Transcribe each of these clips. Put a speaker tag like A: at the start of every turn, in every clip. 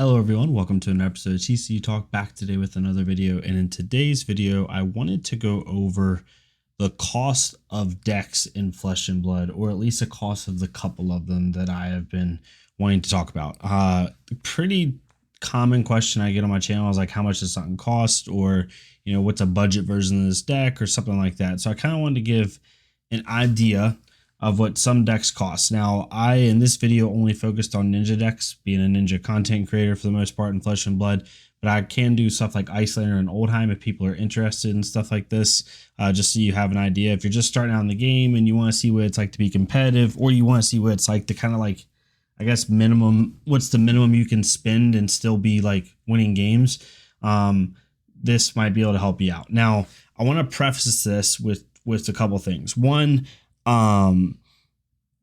A: Hello everyone, welcome to another episode of TCG Talk, back today with another video. And in today's video, I wanted to go over the cost of decks in Flesh and Blood, or at least the cost of the couple of them that I have been wanting to talk about. Pretty common question I get on my channel is like, how much does something cost? Or, you know, what's a budget version of this deck or something like that. So I kind of wanted to give an idea of what some decks cost. Now, I, in this video, only focused on ninja decks, being a ninja content creator for the most part in Flesh and Blood, but I can do stuff like Icelander and Oldhim if people are interested in stuff like this, just so you have an idea. If you're just starting out in the game and you want to see what it's like to be competitive, or you want to see what it's like to kind of like, I guess, what's the minimum you can spend and still be like winning games, this might be able to help you out. Now, I want to preface this with a couple things. One,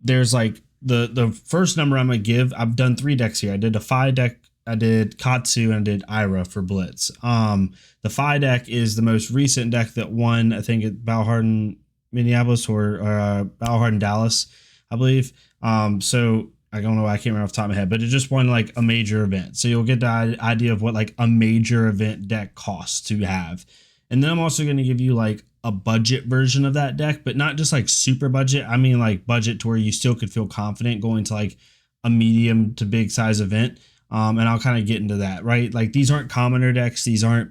A: there's like the first number I'm gonna give. I've done 3 decks here. I did a Phi deck, I did Katsu, and I did Ira for Blitz. The Phi deck is the most recent deck that won, I think, at Battle-Hardened Minneapolis or Battle-Hardened Dallas, I believe. So I don't know, I can't remember off the top of my head, but it just won like a major event. So you'll get the idea of what like a major event deck costs to have. And then I'm also going to give you like a budget version of that deck, but not just like super budget. I mean like budget to where you still could feel confident going to like a medium to big size event. And I'll kind of get into that, right? Like these aren't commoner decks. These aren't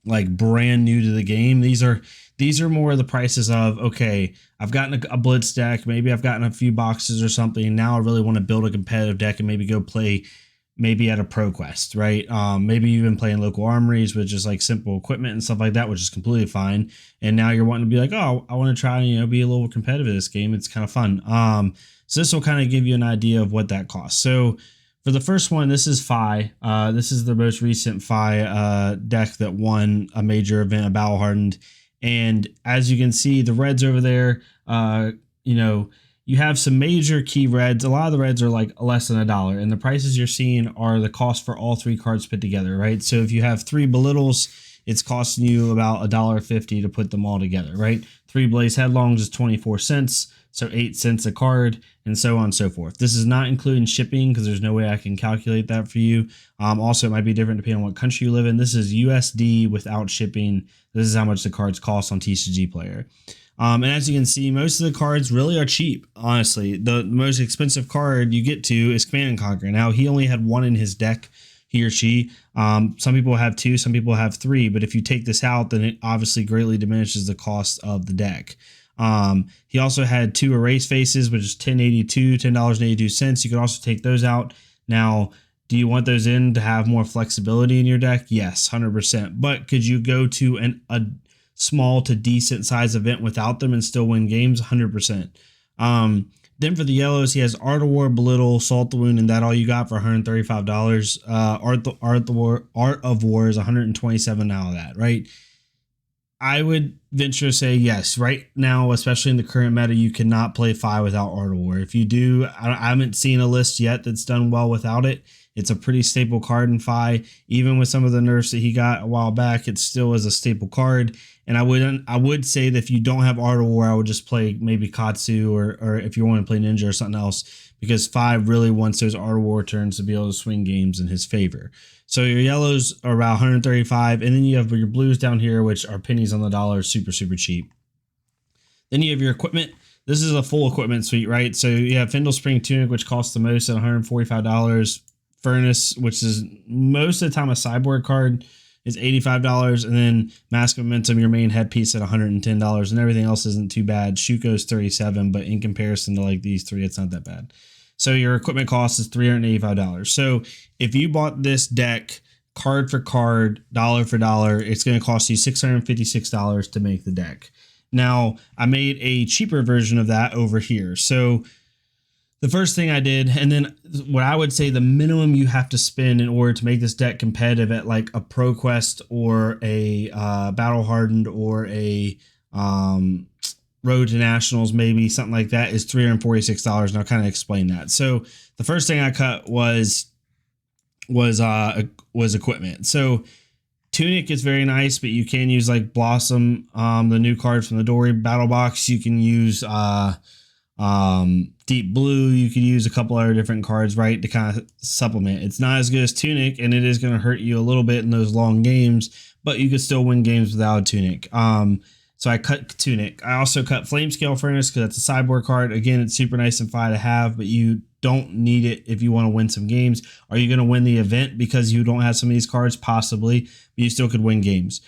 A: like brand new to the game. These are more the prices of, okay, I've gotten a Blitz deck. Maybe I've gotten a few boxes or something. Now I really want to build a competitive deck and maybe go play maybe at a ProQuest, right? Maybe you've been playing local armories with just like simple equipment and stuff like that, which is completely fine. And now you're wanting to be like, oh, I want to try, you know, be a little competitive in this game. It's kind of fun. So this will kind of give you an idea of what that costs. So for the first one, this is Phi. This is the most recent Phi deck that won a major event, a Battle Hardened. And as you can see, the reds over there, you know, you have some major key reds. A lot of the reds are like less than $1, and the prices you're seeing are the cost for all 3 cards put together, right? So if you have 3 Belittles, it's costing you about $1.50 to put them all together, right? 3 Blaze Headlongs is 24 cents, so 8 cents a card, and so on and so forth. This is not including shipping because there's no way I can calculate that for you. Also, it might be different depending on what country you live in. This is USD without shipping. This is how much the cards cost on TCG Player. And as you can see, most of the cards really are cheap, honestly. The most expensive card you get to is Command & Conquer. Now, he only had 1 in his deck, he or she. Some people have 2, some people have 3. But if you take this out, then it obviously greatly diminishes the cost of the deck. He also had 2 Erase Faces, which is $10.82. You could also take those out. Now, do you want those in to have more flexibility in your deck? Yes, 100%. But could you go to a small to decent size event without them and still win games? 100%. Then for the yellows, he has Art of War, Belittle, Salt the Wound, and that all you got for $135. Art of War is $127 now of that, right? I would venture to say yes. Right now, especially in the current meta, you cannot play Phi without Art of War. If you do, I haven't seen a list yet that's done well without it. It's a pretty staple card in Phi. Even with some of the nerfs that he got a while back, it still is a staple card. And I would say that if you don't have Art of War, I would just play maybe Katsu, or if you want to play Ninja or something else, because Phi really wants those Art of War turns to be able to swing games in his favor. So your yellows are about 135, and then you have your blues down here, which are pennies on the dollar, super, super cheap. Then you have your equipment. This is a full equipment suite, right? So you have Findle Spring Tunic, which costs the most at $145. Furnace, which is most of the time a sideboard card, is $85, and then Mask of Momentum, your main headpiece, at $110, and everything else isn't too bad. Shuko's $37, but in comparison to like these 3, it's not that bad. So your equipment cost is $385. So if you bought this deck card for card, dollar for dollar, it's going to cost you $656 to make the deck. Now, I made a cheaper version of that over here. So the first thing I did, and then what I would say the minimum you have to spend in order to make this deck competitive at like a ProQuest or a Battle Hardened or a Road to Nationals, maybe something like that, is $346, and I'll kind of explain that. So the first thing I cut was equipment. So Tunic is very nice, but you can use like Blossom, the new card from the Dory Battle Box. You can use Deep Blue, you could use a couple other different cards, right, to kind of supplement. It's not as good as Tunic, and it is going to hurt you a little bit in those long games, but you could still win games without Tunic. So I cut Tunic. I also cut Flame Scale Furnace because that's a sideboard card. Again, it's super nice and fine to have, but you don't need it if you want to win some games. Are you going to win the event because you don't have some of these cards? Possibly, but you still could win games.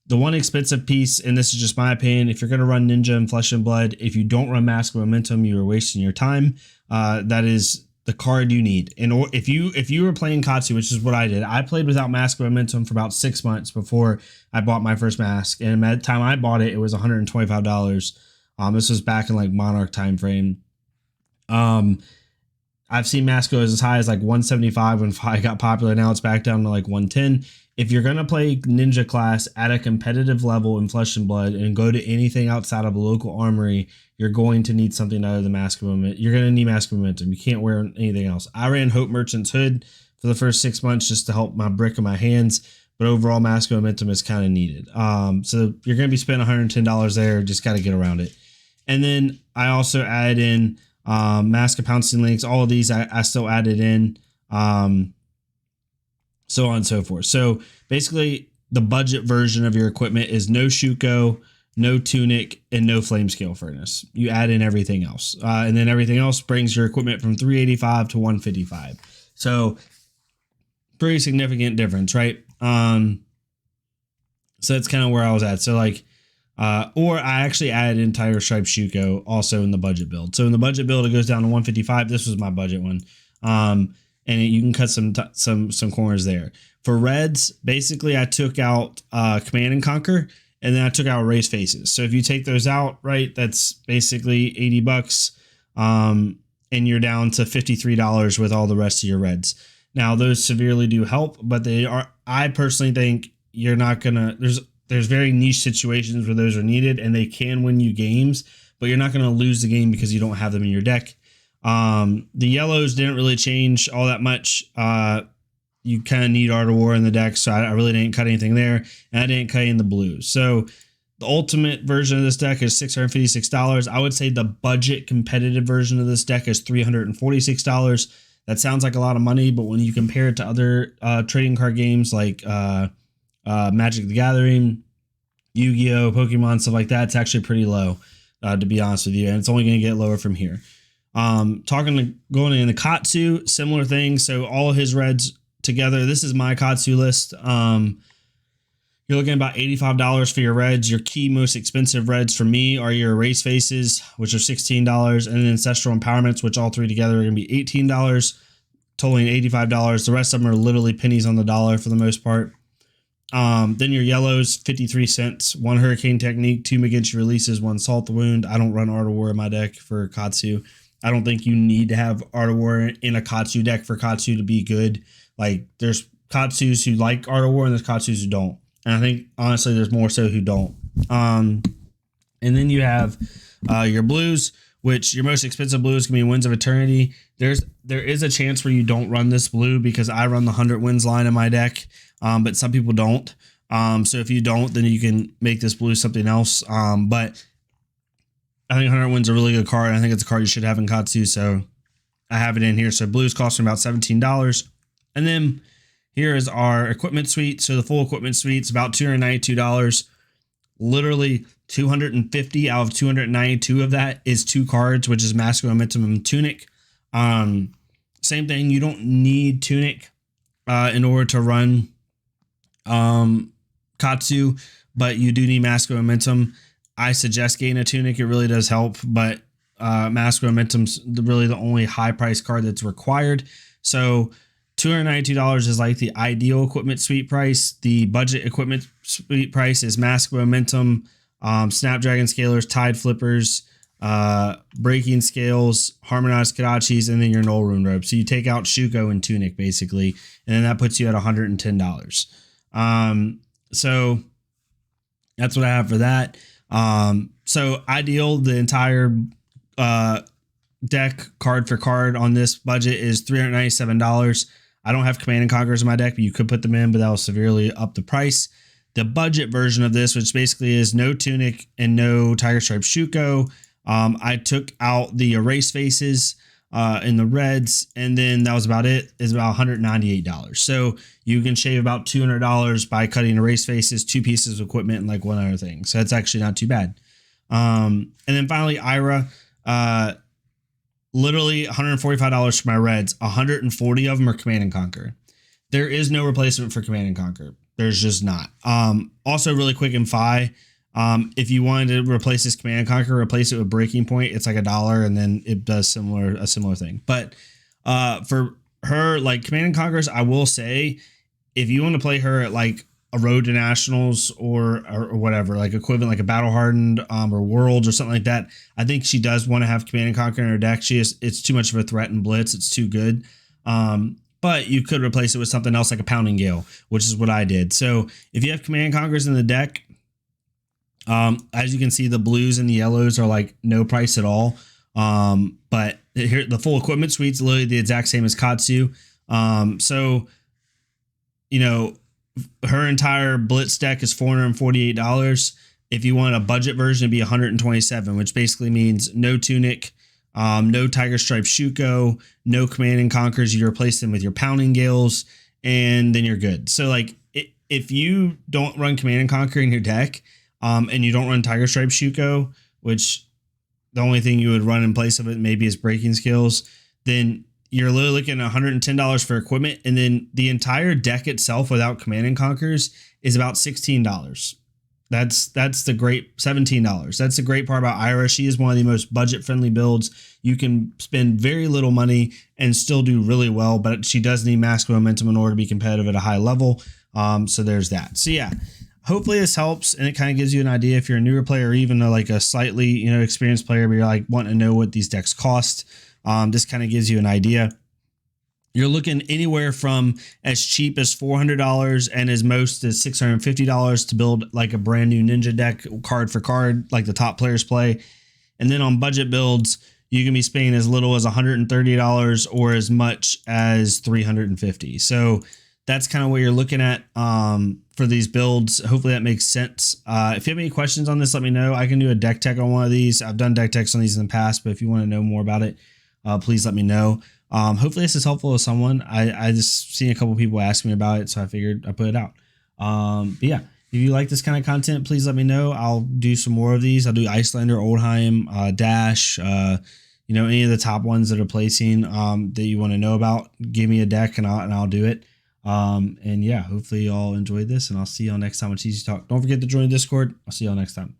A: The one expensive piece, and this is just my opinion, if you're going to run Ninja and Flesh and Blood, if you don't run Mask of Momentum, you are wasting your time. That is the card you need. And if you were playing Katsu, which is what I did, I played without Mask of Momentum for about 6 months before I bought my first mask. And at the time I bought it, it was $125. This was back in like Monarch time frame. I've seen Mask go as high as like 175 when Fi got popular. Now it's back down to like 110. If you're going to play Ninja class at a competitive level in Flesh and Blood and go to anything outside of a local armory, you're going to need something other than Mask of Momentum. You're going to need Mask of Momentum. You can't wear anything else. I ran Hope Merchant's Hood for the first 6 months just to help my brick in my hands, but overall Mask of Momentum is kind of needed. So you're going to be spending $110 there. Just got to get around it. And then I also added in Mask of Pouncing Links. All of these I still added in. So on and so forth. So basically, the budget version of your equipment is no Shuko, no Tunic, and no Flame Scale Furnace. You add in everything else. And then everything else brings your equipment from 385 to 155. So pretty significant difference, right? So that's kind of where I was at. So like, or I actually added in Tiger Stripe Shuko also in the budget build. So in the budget build, it goes down to 155. This was my budget one. And you can cut some corners there. For reds, basically I took out Command and Conquer, and then I took out Erase Faces. So if you take those out, right, that's basically $80, and you're down to $53 with all the rest of your reds. Now those severely do help, but they are. I personally think you're not gonna. There's very niche situations where those are needed, and they can win you games, but you're not gonna lose the game because you don't have them in your deck. The yellows didn't really change all that much. You kind of need Art of War in the deck, so I really didn't cut anything there, and I didn't cut in the blues. So the ultimate version of this deck is $656. I would say the budget competitive version of this deck is $346. That sounds like a lot of money, but when you compare it to other trading card games like Magic the Gathering, Yu-Gi-Oh, Pokemon, stuff like that, it's actually pretty low, to be honest with you, and it's only going to get lower from here. Going into Katsu, similar thing. So all of his reds together. This is my Katsu list. You're looking at about $85 for your reds. Your key most expensive reds for me are your Erase Faces, which are $16, and then Ancestral Empowerments, which all three together are going to be $18, totaling $85. The rest of them are literally pennies on the dollar for the most part. Then your yellows, 53 cents, 1 Hurricane Technique, 2 Against Releases, 1 Salt the Wound. I don't run Art of War in my deck for Katsu. I don't think you need to have Art of War in a Katsu deck for Katsu to be good. Like, there's Katsus who like Art of War and there's Katsus who don't. And I think, honestly, there's more so who don't. And then you have your blues, which your most expensive blue is going to be Winds of Eternity. There is a chance where you don't run this blue because I run the 100 Winds line in my deck, but some people don't. So if you don't, then you can make this blue something else. But I think 100 Winds is a really good card. I think it's a card you should have in Katsu, so I have it in here. So blues cost me about $17. And then here is our equipment suite. So the full equipment suite is about $292. Literally 250 out of 292 of that is 2 cards, which is Mask of Momentum and Tunic. Same thing. You don't need Tunic in order to run Katsu, but you do need Mask of Momentum. I suggest getting a Tunic. It really does help, but Mask of Momentum's really the only high price card that's required. So $292 is like the ideal equipment suite price. The budget equipment suite price is Mask of Momentum, Snapdragon Scalers, Tide Flippers, Breaking Scales, Harmonized Kadachis, and then your Null Rune Robe. So you take out Shuko and Tunic basically, and then that puts you at $110. So that's what I have for that. So ideal, the entire deck card for card on this budget is $397. I don't have Command and Conquerors in my deck, but you could put them in, but that will severely up the price. The budget version of this, which basically is no Tunic and no Tiger Stripe Shuko, I took out the erase faces in the reds, and then that was about it. It's about $198. So you can shave about $200 by cutting erase faces, 2 pieces of equipment, and like one other thing. So that's actually not too bad. And then finally, Ira, literally $145 for my reds. 140 of them are Command and Conquer. There is no replacement for Command and Conquer. There's just not. Also, really quick in Fi, if you wanted to replace this Command and Conquer, replace it with Breaking Point. It's like $1, and then it does a similar thing. But for her, like Command and Conquers, I will say, if you want to play her at like a Road to Nationals or whatever, like equivalent, like a Battle Hardened or Worlds or something like that, I think she does want to have Command and Conquer in her deck. It's too much of a threat in Blitz. It's too good. But you could replace it with something else like a Pounding Gale, which is what I did. So if you have Command and Conquers in the deck, as you can see, the blues and the yellows are like no price at all. But here, the full equipment suite's literally the exact same as Katsu. So, you know, her entire Blitz deck is $448. If you want a budget version, it'd be $127, which basically means no Tunic, no Tiger Stripe Shuko, no Command and Conquers. You replace them with your Pounding Gales, and then you're good. So like if you don't run Command and Conquer in your deck, and you don't run Tiger Stripe Shuko, which the only thing you would run in place of it maybe is Breaking Skills, then you're literally looking at $110 for equipment, and then the entire deck itself without Command and Conquers is about $16. That's the great $17. That's the great part about Ira. She is one of the most budget friendly builds. You can spend very little money and still do really well, but she does need Mask Momentum in order to be competitive at a high level. So there's that. So yeah, hopefully this helps, and it kind of gives you an idea if you're a newer player or even like a slightly, you know, experienced player, but you're like wanting to know what these decks cost. This kind of gives you an idea. You're looking anywhere from as cheap as $400 and as most as $650 to build like a brand new Ninja deck card for card, like the top players play. And then on budget builds, you can be spending as little as $130 or as much as $350. So that's kind of what you're looking at for these builds. Hopefully that makes sense. If you have any questions on this, let me know. I can do a deck tech on one of these. I've done deck techs on these in the past, but if you want to know more about it, please let me know. Hopefully this is helpful to someone. I just seen a couple people ask me about it, so I figured I put it out. But yeah, if you like this kind of content, please let me know. I'll do some more of these. I'll do Icelander, Oldheim, Dash, you know, any of the top ones that are placing that you want to know about. Give me a deck and I'll do it. And yeah, hopefully you all enjoyed this, and I'll see y'all next time on TCG Talk. Don't forget to join the Discord. I'll see y'all next time.